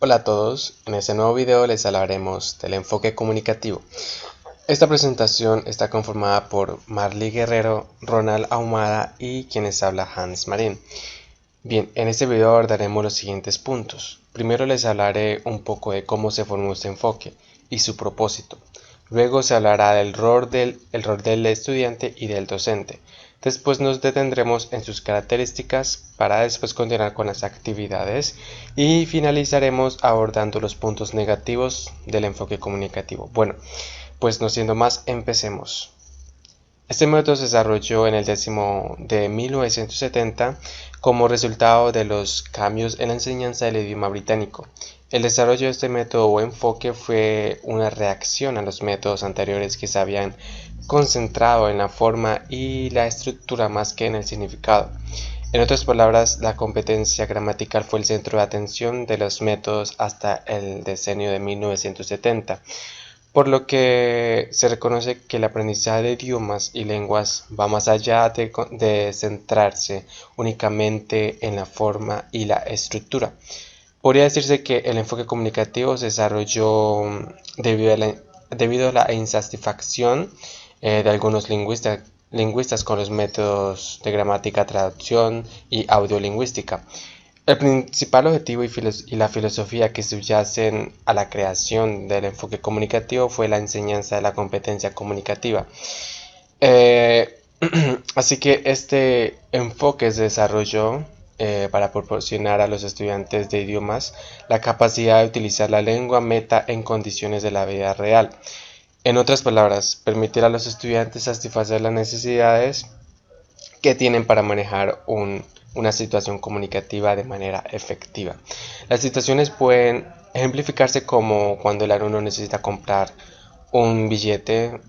Hola a todos, en este nuevo video les hablaremos del enfoque comunicativo. Esta presentación está conformada por Marley Guerrero, Ronald Ahumada y quienes habla Hans Marín. Bien, en este video abordaremos los siguientes puntos. Primero les hablaré un poco de cómo se formó este enfoque y su propósito. Luego se hablará del rol del estudiante y del docente. Después nos detendremos en sus características para después continuar con las actividades y finalizaremos abordando los puntos negativos del enfoque comunicativo. Bueno, pues no siendo más, empecemos. Este método se desarrolló en el décimo de 1970 como resultado de los cambios en la enseñanza del idioma británico. El desarrollo de este método o enfoque fue una reacción a los métodos anteriores que se habían concentrado en la forma y la estructura más que en el significado. En otras palabras, la competencia gramatical fue el centro de atención de los métodos hasta el decenio de 1970. Por lo que se reconoce que el aprendizaje de idiomas y lenguas va más allá de centrarse únicamente en la forma y la estructura. Podría decirse que el enfoque comunicativo se desarrolló debido a la insatisfacción de algunos lingüistas con los métodos de gramática, traducción y audiolingüística. El principal objetivo y la filosofía que subyacen a la creación del enfoque comunicativo fue la enseñanza de la competencia comunicativa. Eh, Así que este enfoque se desarrolló para proporcionar a los estudiantes de idiomas la capacidad de utilizar la lengua meta en condiciones de la vida real. En otras palabras, permitir a los estudiantes satisfacer las necesidades que tienen para manejar una situación comunicativa de manera efectiva. Las situaciones pueden ejemplificarse como cuando el alumno necesita comprar un billete,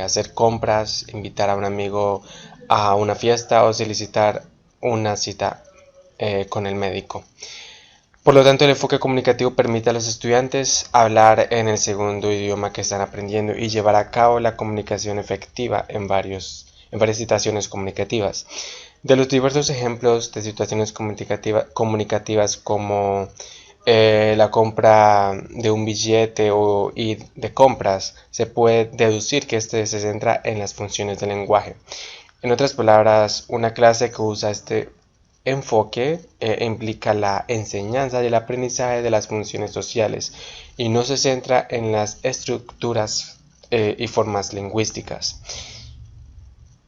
hacer compras, invitar a un amigo a una fiesta o solicitar una cita con el médico. Por lo tanto, el enfoque comunicativo permite a los estudiantes hablar en el segundo idioma que están aprendiendo y llevar a cabo la comunicación efectiva en varias situaciones comunicativas. De los diversos ejemplos de situaciones comunicativas como la compra de un billete o ir de compras, se puede deducir que este se centra en las funciones del lenguaje. En otras palabras, una clase que usa este enfoque implica la enseñanza y el aprendizaje de las funciones sociales y no se centra en las estructuras y formas lingüísticas.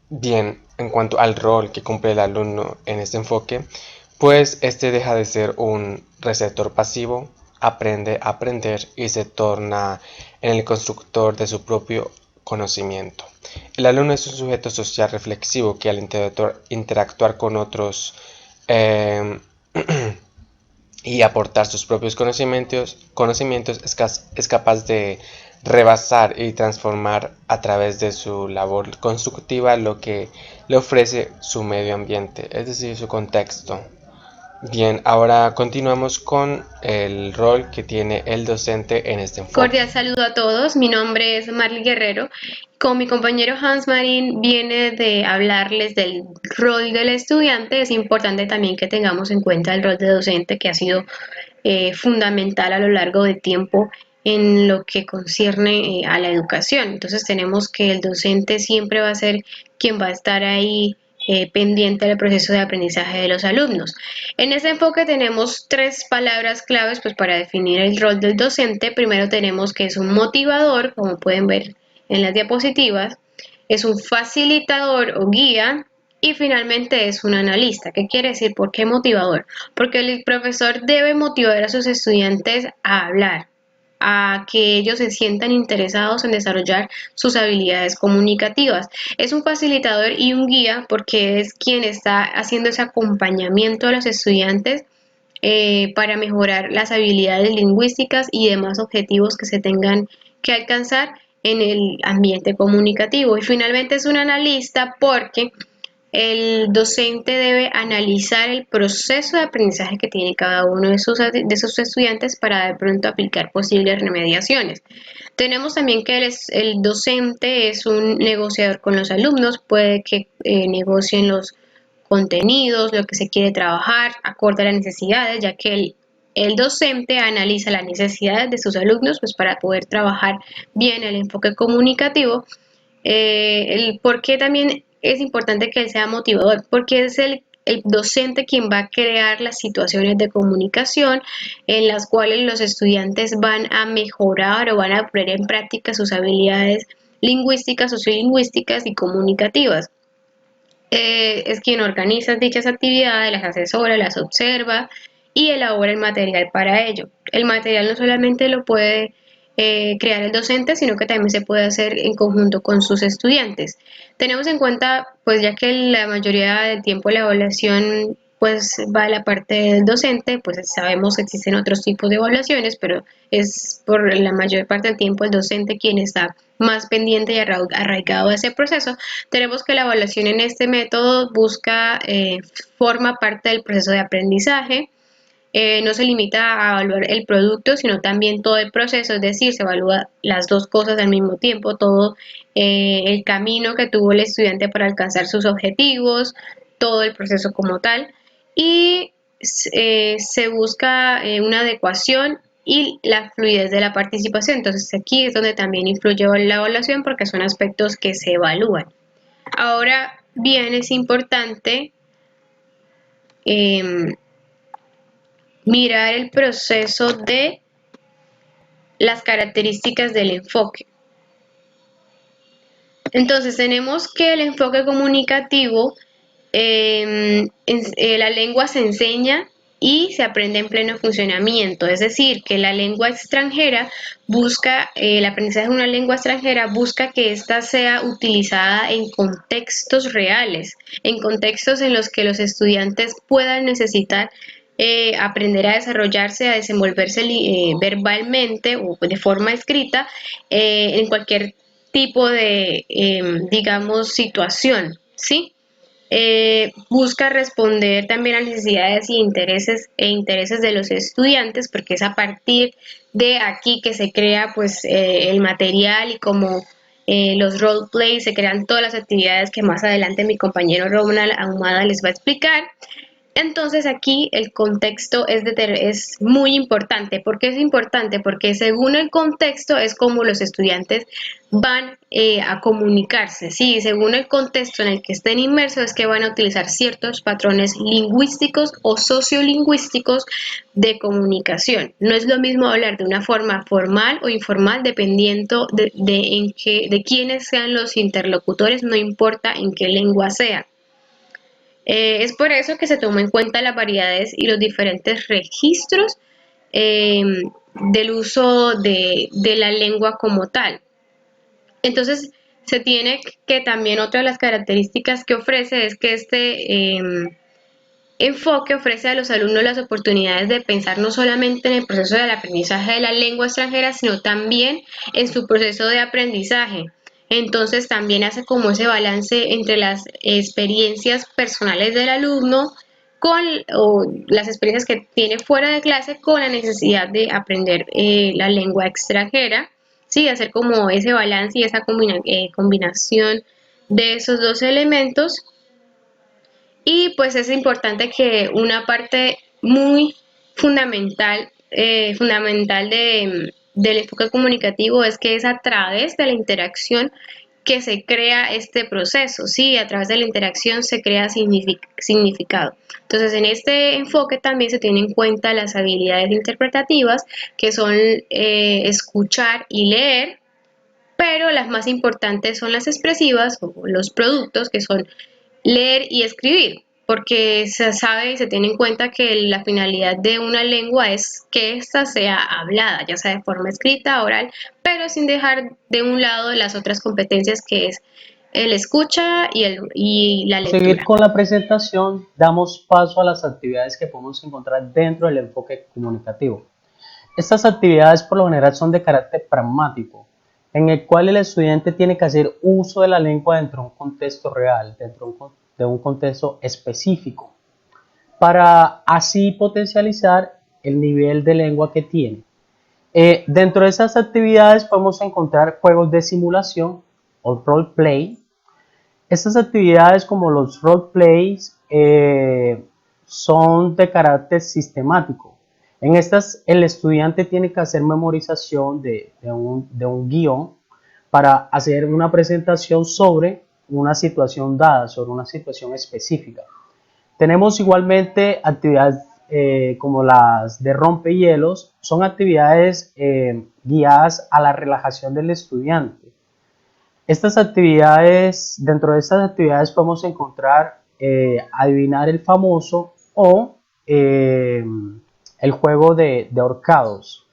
Bien, en cuanto al rol que cumple el alumno en este enfoque, pues este deja de ser un receptor pasivo, aprende a aprender y se torna en el constructor de su propio conocimiento. El alumno es un sujeto social reflexivo que al interactuar con otros eh, y aportar sus propios conocimientos es capaz de rebasar y transformar a través de su labor constructiva lo que le ofrece su medio ambiente, es decir, su contexto. Bien, ahora continuamos con el rol que tiene el docente en este enfoque. Cordial saludo a todos, mi nombre es Marley Guerrero. Con mi compañero Hans Marín viene de hablarles del rol del estudiante. Es importante también que tengamos en cuenta el rol de docente que ha sido fundamental a lo largo del tiempo en lo que concierne a la educación. Entonces tenemos que el docente siempre va a ser quien va a estar ahí pendiente del proceso de aprendizaje de los alumnos. En ese enfoque tenemos tres palabras claves pues, para definir el rol del docente. Primero tenemos que es un motivador, como pueden ver en las diapositivas, es un facilitador o guía y finalmente es un analista. ¿Qué quiere decir? ¿Por qué motivador? Porque el profesor debe motivar a sus estudiantes a hablar, a que ellos se sientan interesados en desarrollar sus habilidades comunicativas. Es un facilitador y un guía porque es quien está haciendo ese acompañamiento a los estudiantes para mejorar las habilidades lingüísticas y demás objetivos que se tengan que alcanzar en el ambiente comunicativo. Y finalmente es un analista porque el docente debe analizar el proceso de aprendizaje que tiene cada uno de sus estudiantes para de pronto aplicar posibles remediaciones. Tenemos también que el docente es un negociador con los alumnos, puede que negocien los contenidos, lo que se quiere trabajar, acorde a las necesidades, ya que el docente analiza las necesidades de sus alumnos pues, para poder trabajar bien el enfoque comunicativo. El por qué también es importante que él sea motivador, porque es el docente quien va a crear las situaciones de comunicación en las cuales los estudiantes van a mejorar o van a poner en práctica sus habilidades lingüísticas, sociolingüísticas y comunicativas. Es quien organiza dichas actividades, las asesora, las observa y elabora el material para ello. El material no solamente lo puede crear el docente, sino que también se puede hacer en conjunto con sus estudiantes. Tenemos en cuenta, pues ya que la mayoría del tiempo la evaluación pues va a la parte del docente, pues sabemos que existen otros tipos de evaluaciones, pero es por la mayor parte del tiempo el docente quien está más pendiente y arraigado de ese proceso. Tenemos que la evaluación en este método forma parte del proceso de aprendizaje. No se limita a evaluar el producto, sino también todo el proceso, es decir, se evalúa las dos cosas al mismo tiempo, todo el camino que tuvo el estudiante para alcanzar sus objetivos, todo el proceso como tal, y se busca una adecuación y la fluidez de la participación. Entonces aquí es donde también influye la evaluación porque son aspectos que se evalúan. Ahora bien, es importante eh, mirar el proceso de las características del enfoque. Entonces tenemos que el enfoque comunicativo, la lengua se enseña y se aprende en pleno funcionamiento, es decir, que la lengua extranjera busca, el aprendizaje de una lengua extranjera busca que ésta sea utilizada en contextos reales, en contextos en los que los estudiantes puedan necesitar aprender a desarrollarse, a desenvolverse verbalmente o de forma escrita en cualquier tipo de, digamos, situación, ¿sí? Busca responder también a las necesidades e intereses de los estudiantes, porque es a partir de aquí que se crea pues el material y como los roleplays, se crean todas las actividades que más adelante mi compañero Ronald Ahumada les va a explicar. Entonces aquí el contexto es muy importante. ¿Por qué es importante? Porque según el contexto es como los estudiantes van a comunicarse, ¿sí? Según el contexto en el que estén inmersos es que van a utilizar ciertos patrones lingüísticos o sociolingüísticos de comunicación. No es lo mismo hablar de una forma formal o informal dependiendo de quiénes sean los interlocutores, no importa en qué lengua sea. Es por eso que se toma en cuenta las variedades y los diferentes registros eh, del uso de la lengua como tal. Entonces, se tiene que también otra de las características que ofrece es que este enfoque ofrece a los alumnos las oportunidades de pensar no solamente en el proceso del aprendizaje de la lengua extranjera, sino también en su proceso de aprendizaje. Entonces también hace como ese balance entre las experiencias personales del alumno con o las experiencias que tiene fuera de clase con la necesidad de aprender la lengua extranjera, sí, hacer como ese balance y esa combinación de esos dos elementos. Y pues es importante que una parte muy fundamental del enfoque comunicativo es que es a través de la interacción que se crea este proceso, ¿sí? A través de la interacción se crea significado. Entonces, en este enfoque también se tienen en cuenta las habilidades interpretativas, que son escuchar y leer, pero las más importantes son las expresivas o los productos, que son leer y escribir, porque se sabe y se tiene en cuenta que la finalidad de una lengua es que ésta sea hablada, ya sea de forma escrita, oral, pero sin dejar de un lado las otras competencias que es el escucha y la Seguir lectura. con la presentación, damos paso a las actividades que podemos encontrar dentro del enfoque comunicativo. Estas actividades por lo general son de carácter pragmático, en el cual el estudiante tiene que hacer uso de la lengua dentro de un contexto real, dentro de un contexto específico, para así potencializar el nivel de lengua que tiene. Dentro de esas actividades podemos encontrar juegos de simulación o roleplay. Estas actividades como los roleplays son de carácter sistemático, En estas, el estudiante tiene que hacer memorización de un guión para hacer una presentación sobre una situación dada, sobre una situación específica. Tenemos igualmente actividades como las de rompehielos, son actividades guiadas a la relajación del estudiante. Estas actividades, dentro de estas actividades podemos encontrar adivinar el famoso o el juego de ahorcados.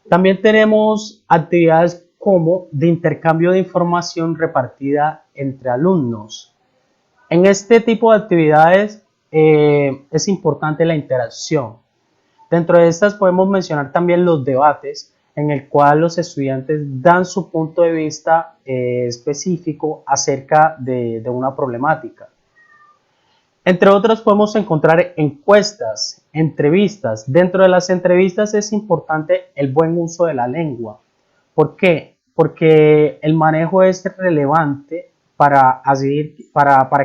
También tenemos actividades como de intercambio de información repartida entre alumnos. En este tipo de actividades es importante la interacción. Dentro de estas podemos mencionar también los debates, en el cual los estudiantes dan su punto de vista específico acerca de una problemática. Entre otras podemos encontrar encuestas, entrevistas. Dentro de las entrevistas es importante el buen uso de la lengua. ¿Por qué? Porque el manejo es relevante para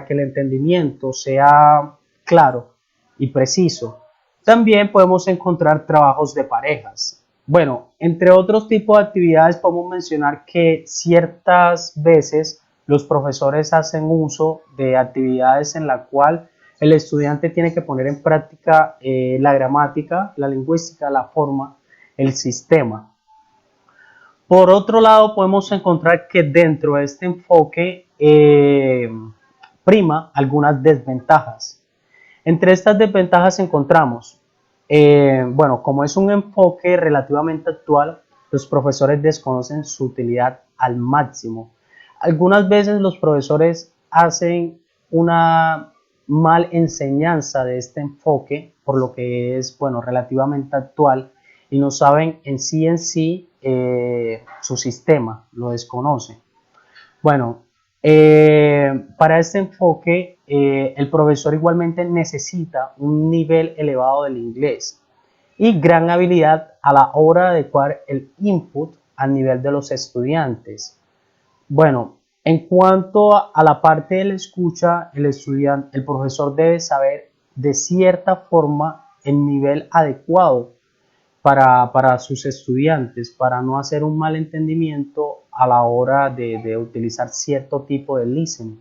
que el entendimiento sea claro y preciso. También podemos encontrar trabajos de parejas. Bueno, entre otros tipos de actividades podemos mencionar que ciertas veces los profesores hacen uso de actividades en la cual el estudiante tiene que poner en práctica la gramática, la lingüística, la forma, el sistema. Por otro lado, podemos encontrar que dentro de este enfoque prima algunas desventajas. Entre estas desventajas encontramos, bueno, como es un enfoque relativamente actual, los profesores desconocen su utilidad al máximo. Algunas veces los profesores hacen una mal enseñanza de este enfoque, por lo que es, bueno, relativamente actual, y no saben en sí su sistema, lo desconocen. Bueno, para este enfoque, el profesor igualmente necesita un nivel elevado del inglés y gran habilidad a la hora de adecuar el input al nivel de los estudiantes. Bueno, en cuanto a la parte de la escucha, el profesor debe saber de cierta forma el nivel adecuado para sus estudiantes, para no hacer un mal entendimiento a la hora de utilizar cierto tipo de listening.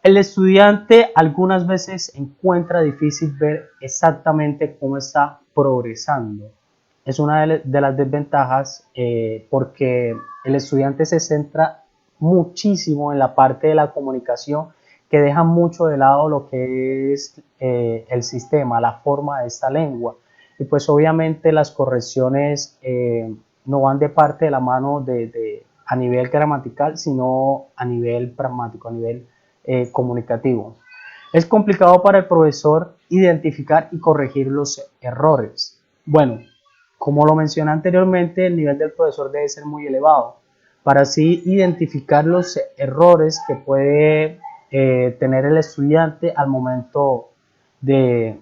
El estudiante algunas veces encuentra difícil ver exactamente cómo está progresando. Es una de las desventajas porque el estudiante se centra muchísimo en la parte de la comunicación, que deja mucho de lado lo que es el sistema, la forma de esta lengua. Y pues obviamente las correcciones no van de parte de la mano a nivel gramatical, sino a nivel pragmático, a nivel comunicativo. Es complicado para el profesor identificar y corregir los errores. Bueno, como lo mencioné anteriormente, el nivel del profesor debe ser muy elevado para así identificar los errores que puede tener el estudiante al momento de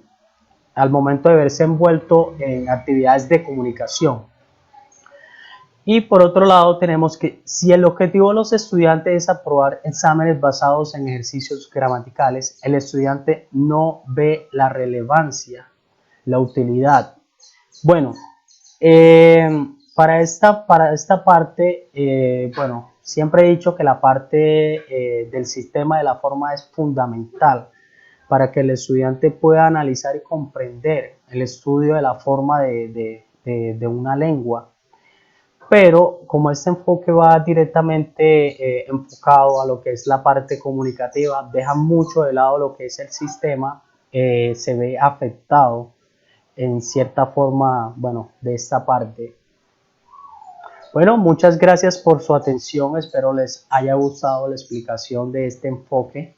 verse envuelto en actividades de comunicación. Y por otro lado tenemos que si el objetivo de los estudiantes es aprobar exámenes basados en ejercicios gramaticales, el estudiante no ve la relevancia, la utilidad. Bueno, para esta parte, bueno, siempre he dicho que la parte del sistema de la forma es fundamental para que el estudiante pueda analizar y comprender el estudio de la forma de una lengua. Pero como este enfoque va directamente enfocado a lo que es la parte comunicativa, deja mucho de lado lo que es el sistema, se ve afectado en cierta forma, bueno, de esta parte. Bueno, muchas gracias por su atención, espero les haya gustado la explicación de este enfoque.